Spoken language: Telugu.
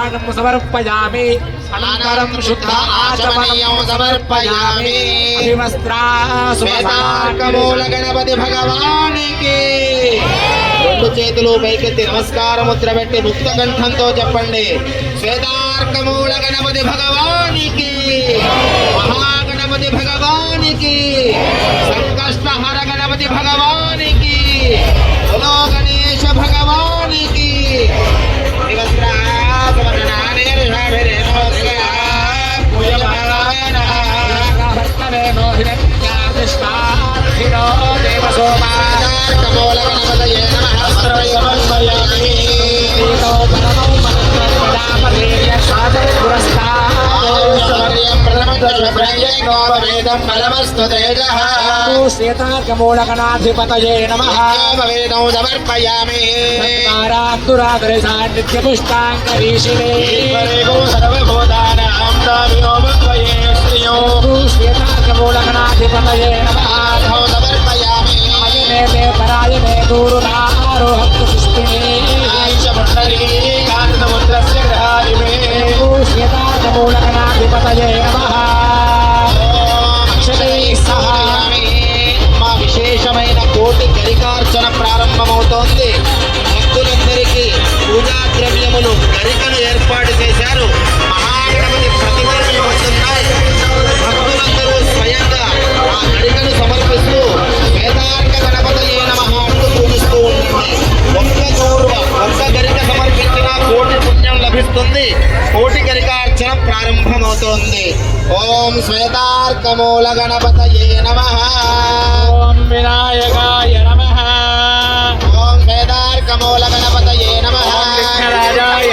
स्नानं समर्पयामि अनन्तरं शुद्ध आचमनीयं समर्पयामि अभिवस्त्रा శ్వేతార్కమూల గణపతి భగవానికి రెండు చేతులు పైకెత్తి నమస్కార ముద్ర పెట్టి ముక్త కంఠంతో చెప్పండి. శ్వేతార్కమూల గణపతి భగవానికి, మహాగణపతి భగవానికి, సంకష్టహర గణపతి భగవానికి, బలో గణేశ భగవానికి. శ్వేతార్కమూలగణాధిపతయే నమః. వేదం సమర్పయామి. నిత్యపుష్టాంగరీషిణే సర్వభూతానాం దావ్యోమత్వయే శ్రియో. శ్వేతార్కమూలగణాధిపతయే నమః. సమర్పయామి. అయనే పరాయణే దూరునారోహక్తు పుష్పిణే కాంతముద్రస్య గ్రహారిమే. శ్వేతార్కమూలగణాధిపతయే నమః. మా విశేషమైన కోటి గరికార్చన ప్రారంభమవుతోంది. భక్తులందరికీ పూజా ద్రవ్యములు గరికను ఏర్పాటు చేశారు. మహాగణపతి ప్రతిమలు వస్తున్నాయి. భక్తులందరూ స్వయంగా ఆ గరికను సమర్పిస్తూ వేదాంత గణపతయే నమః అంటూ పూజిస్తూ ఉంటుంది. ఒక్క గరిక సమర్పించిన కోటి పుణ్యం లభిస్తుంది. కోటి గరికార్చన ప్రారంభమవుతోంది. ఓం శ్వేతార్కమూల గణపతయే నమః. ఓం వినాయకాయ నమః. ఓం శ్వేతార్కమూల గణపతయే నమః. విఘ్నరాజాయ